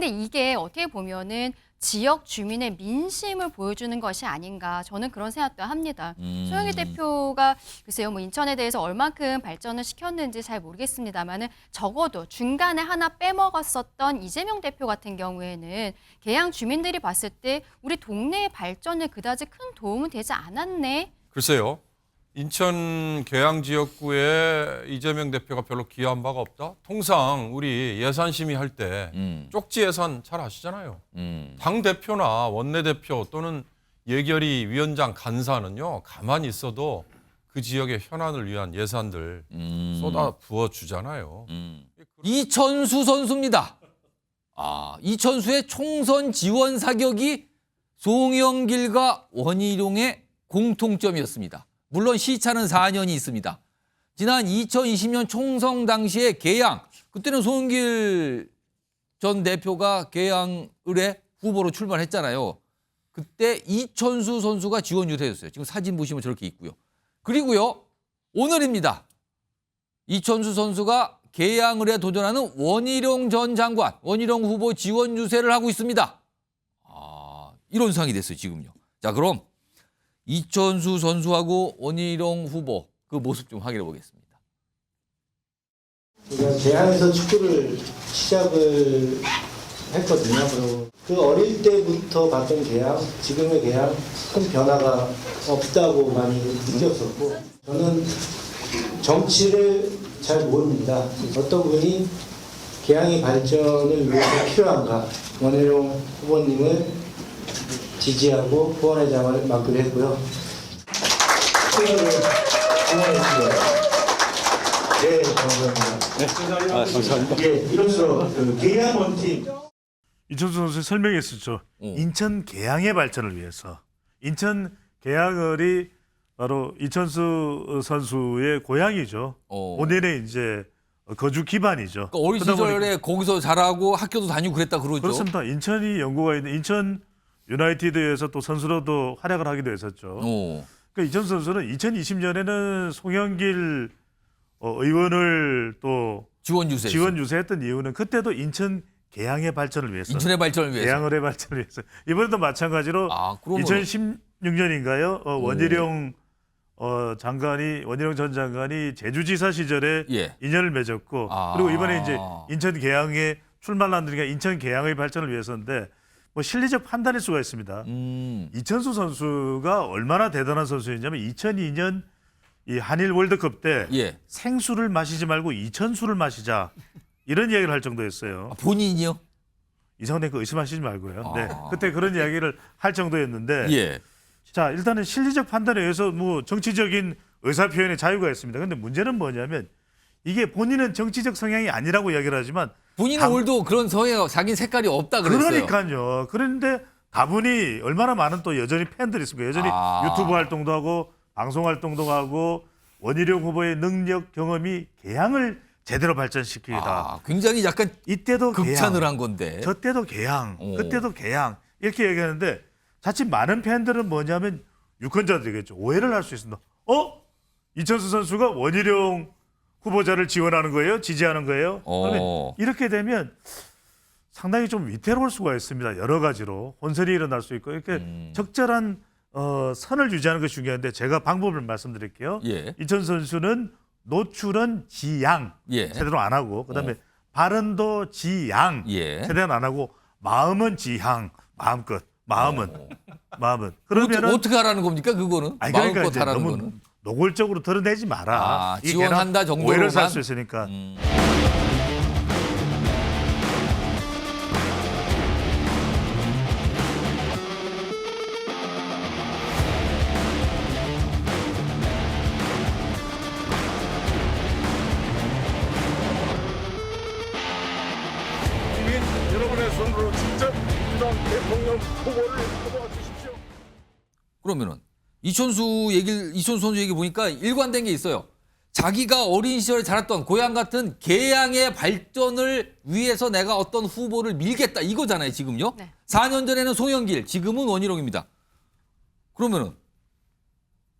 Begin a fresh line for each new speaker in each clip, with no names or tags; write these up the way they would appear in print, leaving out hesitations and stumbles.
근데 이게 어떻게 보면은 지역 주민의 민심을 보여주는 것이 아닌가 저는 그런 생각도 합니다. 송영길 대표가 글쎄요 뭐 인천에 대해서 얼만큼 발전을 시켰는지 잘 모르겠습니다만은 적어도 중간에 하나 빼먹었었던 이재명 대표 같은 경우에는 계양 주민들이 봤을 때 우리 동네의 발전에 그다지 큰 도움은 되지 않았네.
글쎄요. 인천 계양 지역구에 이재명 대표가 별로 기여한 바가 없다? 통상 우리 예산 심의할 때 쪽지 예산 잘 아시잖아요. 당 대표나 원내대표 또는 예결위 위원장 간사는요. 가만히 있어도 그 지역의 현안을 위한 예산들 쏟아 부어주잖아요.
이천수 선수입니다. 이천수의 총선 지원 사격이 송영길과 원희룡의 공통점이었습니다. 물론 시차는 4년이 있습니다. 지난 2020년 총선 당시에 계양, 그때는 송영길 전 대표가 계양을의 후보로 출마했잖아요. 그때 이천수 선수가 지원 유세였어요. 지금 사진 보시면 저렇게 있고요. 그리고요, 오늘입니다. 이천수 선수가 계양을에 도전하는 원희룡 전 장관, 원희룡 후보 지원 유세를 하고 있습니다. 이런 상황이 됐어요, 지금요. 자, 그럼 이천수 선수하고 원희룡 후보 그 모습 좀 확인해 보겠습니다.
제가 계양에서 축구를 시작을 했거든요. 그리고 그 어릴 때부터 봤던 계양, 지금의 계양 큰 변화가 없다고 많이 느꼈었고 저는 정치를 잘 모릅니다. 어떤 분이 계양의 발전을 위해서 필요한가 원희룡 후보님을 지지하고 후원회장을 맡기로 했고요. 후원을 응원했습니다. 네, 감사합니다. 감사합니다. 예, 이로써 계양 원팀.
이천수 선수 설명했었죠. 인천 계양의 발전을 위해서. 인천 계양을이 바로 이천수 선수의 고향이죠. 본인의 이제 거주 기반이죠.
그러니까 어린 시절에 거기서 자라고 학교도 다니고 그랬다 그러죠.
그렇습니다. 인천이 연고가 있는 인천 유나이티드에서 또 선수로도 활약을 하기도 했었죠. 그러니까 이천수 선수는 2020년에는 송영길 의원을 또
지원
유세했던 이유는 그때도 인천 계양의 발전을 위해서.
인천의 발전을 위해서.
계양을의 발전을 위해서. 이번에도 마찬가지로 2016년인가요? 원희룡 원희룡 전 장관이 제주지사 시절에 인연을 맺었고 그리고 이번에 이제 인천 계양에 출마를 한다니까 인천 계양의 발전을 위해서인데 뭐 실리적 판단일 수가 있습니다. 이천수 선수가 얼마나 대단한 선수였냐면 2002년 이 한일 월드컵 때 생수를 마시지 말고 이천수를 마시자 이런 이야기를 할 정도였어요.
본인이요?
이상하게 그 의심하시지 말고요. 네, 그때 그런 이야기를 할 정도였는데 자 일단은 실리적 판단에 의해서 뭐 정치적인 의사 표현의 자유가 있습니다. 그런데 문제는 뭐냐면 이게 본인은 정치적 성향이 아니라고 이야기를 하지만
본인은 올도 그런 성향, 자기 색깔이 없다 그랬어요.
그러니까요. 그런데 다분히 얼마나 많은 또 여전히 팬들이 있습니까? 여전히 유튜브 활동도 하고 방송 활동도 하고 원희룡 후보의 능력 경험이 계양을 제대로 발전시키다.
굉장히 약간
이때도
극찬을
계양,
한 건데.
저 때도 계양, 그때도 계양 이렇게 얘기하는데 자칫 많은 팬들은 뭐냐면 유권자들이겠죠. 오해를 할 수 있습니다. 이천수 선수가 원희룡 후보자를 지원하는 거예요? 지지하는 거예요? 그러면 이렇게 되면 상당히 좀 위태로울 수가 있습니다. 여러 가지로 혼선이 일어날 수 있고 이렇게 적절한 선을 유지하는 것이 중요한데 제가 방법을 말씀드릴게요. 이천수 선수는 노출은 지양 제대로 안 하고 그다음에 발언도 지양 제대로 안 하고 마음은 지향 마음껏 마음은 그러면은
어떻게 하라는 겁니까 그거는?
그러니까
마음껏 하라는
너무
거는?
노골적으로 드러내지 마라.
지원한다 정도로만.
오해를 살 수 있으니까.
여러분의 손으로 직접 민주당 대통령 후보를 뽑아 주십시오.
그러면은 이천수 선수 얘기 보니까 일관된 게 있어요. 자기가 어린 시절에 자랐던 고향 같은 계양의 발전을 위해서 내가 어떤 후보를 밀겠다 이거잖아요, 지금요. 4년 전에는 송영길, 지금은 원희룡입니다. 그러면은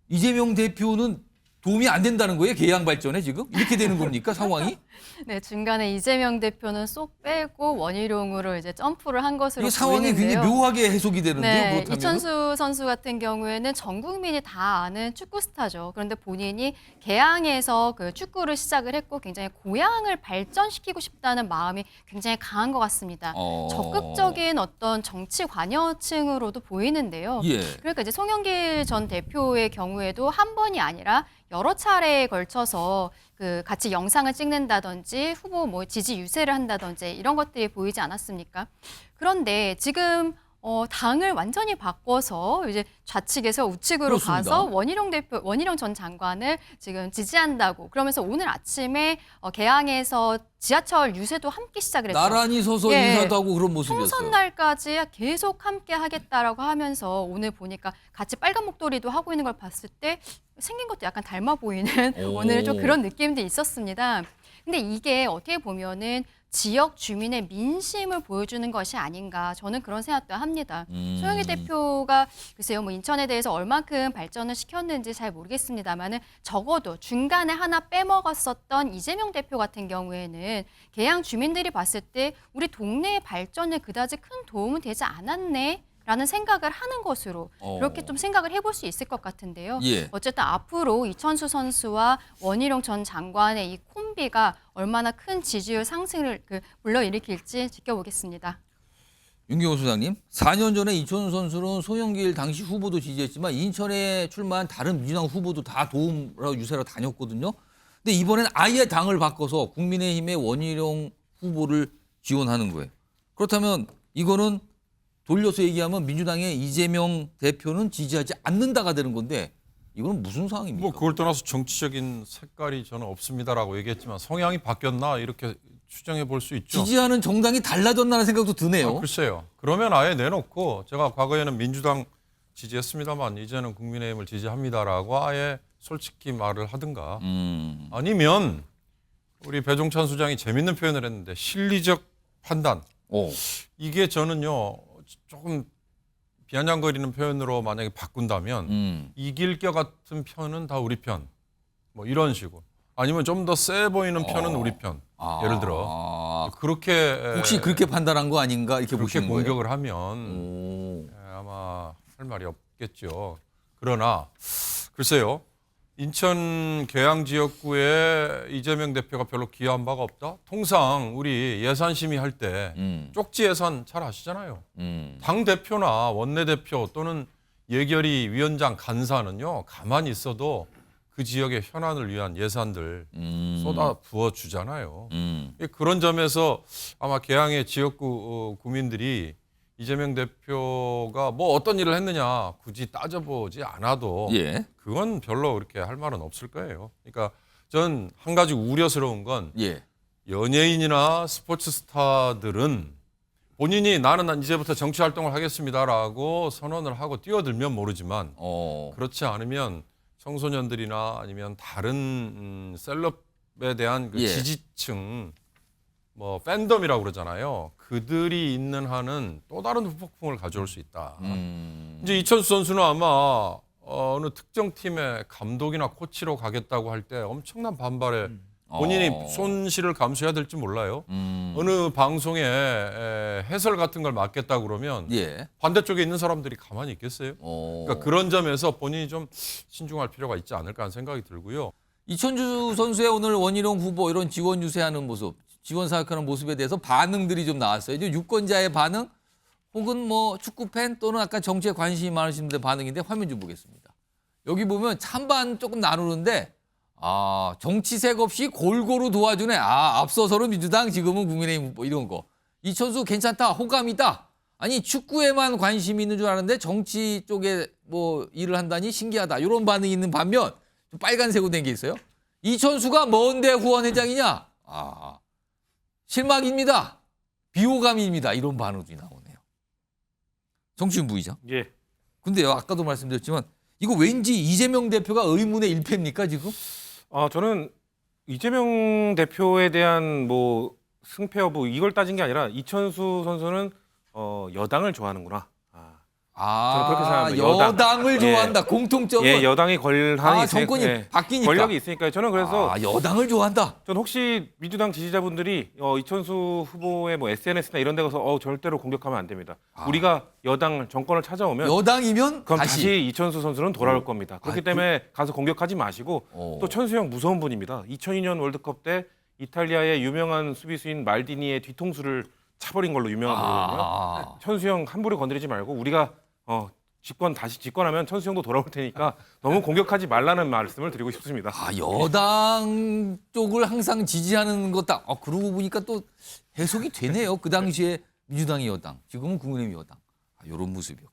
이재명 대표는 도움이 안 된다는 거예요? 개양 발전에 지금? 이렇게 되는 겁니까? 상황이?
네, 중간에 이재명 대표는 쏙 빼고 원희룡으로 이제 점프를 한 것으로
이 상황이
보이는데요.
굉장히 묘하게 해석이 되는데요.
네,
그렇다면
이천수 선수 같은 경우에는 전 국민이 다 아는 축구 스타죠. 그런데 본인이 개항에서 그 축구를 시작을 했고 굉장히 고향을 발전시키고 싶다는 마음이 굉장히 강한 것 같습니다. 적극적인 어떤 정치 관여층으로도 보이는데요.
예.
그러니까 이제 송영길 전 대표의 경우에도 한 번이 아니라 여러 차례에 걸쳐서 그 같이 영상을 찍는다든지 후보 뭐 지지 유세를 한다든지 이런 것들이 보이지 않았습니까? 그런데 지금 당을 완전히 바꿔서 이제 좌측에서 우측으로
그렇습니다.
가서 원희룡 전 장관을 지금 지지한다고 그러면서 오늘 아침에 개항에서 지하철 유세도 함께 시작을 했어요.
나란히 서서
예.
인사도 하고 그런 모습이었어요.
총선 날까지 계속 함께 하겠다라고 하면서 오늘 보니까 같이 빨간 목도리도 하고 있는 걸 봤을 때 생긴 것도 약간 닮아 보이는
오.
오늘 좀 그런 느낌도 있었습니다. 근데 이게 어떻게 보면은 지역 주민의 민심을 보여주는 것이 아닌가 저는 그런 생각도 합니다. 소영희 대표가 글쎄요 뭐 인천에 대해서 얼만큼 발전을 시켰는지 잘 모르겠습니다만은 적어도 중간에 하나 빼먹었었던 이재명 대표 같은 경우에는 개양 주민들이 봤을 때 우리 동네의 발전에 그다지 큰 도움은 되지 않았네. 라는 생각을 하는 것으로 그렇게 좀 생각을 해볼 수 있을 것 같은데요.
예.
어쨌든 앞으로 이천수 선수와 원희룡 전 장관의 이 콤비가 얼마나 큰 지지율 상승을 불러일으킬지 지켜보겠습니다.
윤경호 소장님, 4년 전에 이천수 선수는 송영길 당시 후보도 지지했지만 인천에 출마한 다른 민주당 후보도 다 도움으로 유세로 다녔거든요. 근데 이번엔 아예 당을 바꿔서 국민의힘의 원희룡 후보를 지원하는 거예요. 그렇다면 이거는 돌려서 얘기하면 민주당의 이재명 대표는 지지하지 않는다가 되는 건데 이건 무슨 상황입니까?
뭐 그걸 떠나서 정치적인 색깔이 저는 없습니다라고 얘기했지만 성향이 바뀌었나 이렇게 추정해 볼 수 있죠.
지지하는 정당이 달라졌다는 생각도 드네요.
글쎄요. 그러면 아예 내놓고 제가 과거에는 민주당 지지했습니다만 이제는 국민의힘을 지지합니다라고 아예 솔직히 말을 하든가 아니면 우리 배종찬 수장이 재밌는 표현을 했는데 실리적 판단. 이게 저는요 조금 비아냥거리는 표현으로 만약에 바꾼다면 이길 것 같은 편은 다 우리 편. 뭐 이런 식으로. 아니면 좀 더 세 보이는 편은 우리 편. 예를 들어 그렇게
혹시 그렇게 판단한 거 아닌가 이렇게
그렇게
보시는 거예요?
공격을 하면 아마 할 말이 없겠죠. 그러나 글쎄요. 인천 계양 지역구에 이재명 대표가 별로 기여한 바가 없다. 통상 우리 예산 심의할 때 쪽지 예산 잘 아시잖아요. 당 대표나 원내 대표 또는 예결위 위원장 간사는요 가만히 있어도 그 지역의 현안을 위한 예산들 쏟아 부어 주잖아요. 그런 점에서 아마 계양의 지역구 구민들이 이재명 대표가 뭐 어떤 일을 했느냐 굳이 따져보지 않아도
예.
그건 별로 그렇게 할 말은 없을 거예요. 그러니까 전 한 가지 우려스러운 건
예.
연예인이나 스포츠 스타들은 본인이 나는 이제부터 정치 활동을 하겠습니다라고 선언을 하고 뛰어들면 모르지만 그렇지 않으면 청소년들이나 아니면 다른 셀럽에 대한 그
예.
지지층 뭐 팬덤이라고 그러잖아요. 그들이 있는 한은 또 다른 후폭풍을 가져올 수 있다. 이제 이천수 선수는 아마 어느 특정 팀의 감독이나 코치로 가겠다고 할 때 엄청난 반발에 본인이 손실을 감수해야 될지 몰라요. 어느 방송에 해설 같은 걸 맡겠다고 그러면
예.
반대쪽에 있는 사람들이 가만히 있겠어요? 그러니까 그런 점에서 본인이 좀 신중할 필요가 있지 않을까 하는 생각이 들고요.
이천주 선수의 오늘 원희룡 후보 이런 지원 유세하는 모습, 지원 사격하는 모습에 대해서 반응들이 좀 나왔어요. 이제 유권자의 반응 혹은 뭐 축구 팬 또는 아까 정치에 관심이 많으신 분들의 반응인데 화면 좀 보겠습니다. 여기 보면 찬반 조금 나누는데 정치색 없이 골고루 도와주네. 앞서서는 민주당 지금은 국민의힘 후보 이런 거. 이천수 괜찮다. 호감이다. 아니 축구에만 관심이 있는 줄 아는데 정치 쪽에 뭐 일을 한다니 신기하다. 이런 반응이 있는 반면 좀 빨간색으로 된 게 있어요. 이천수가 뭔데 후원회장이냐? 실망입니다. 비호감입니다. 이런 반응이 나오네요. 정치인 부의장.
예.
근데요, 아까도 말씀드렸지만 이거 왠지 이재명 대표가 의문의 일패입니까 지금?
저는 이재명 대표에 대한 뭐 승패 여부 이걸 따진 게 아니라 이천수 선수는 여당을 좋아하는구나. 저는 그렇게 생각합니다.
여당을 좋아한다. 공통점은
예, 여당이 권한이
정권이 바뀌니까.
권력이 있으니까요. 저는 그래서
여당을 좋아한다.
전 혹시 민주당 지지자분들이 이천수 후보의 뭐 SNS나 이런 데 가서 절대로 공격하면 안 됩니다. 우리가 여당 정권을 찾아오면
여당이면
그럼 다시 이천수 선수는 돌아올 겁니다. 그렇기 때문에 가서 공격하지 마시고 또 천수형 무서운 분입니다. 2002년 월드컵 때 이탈리아의 유명한 수비수인 말디니의 뒤통수를 차버린 걸로 유명한 거거든요. 천수형 함부로 건드리지 말고 우리가 다시 집권하면 천수형도 돌아올 테니까 너무 공격하지 말라는 말씀을 드리고 싶습니다.
여당 쪽을 항상 지지하는 것다. 그러고 보니까 또 해석이 되네요. 그 당시에 민주당이 여당, 지금은 국민의힘이 여당. 이런 모습이요.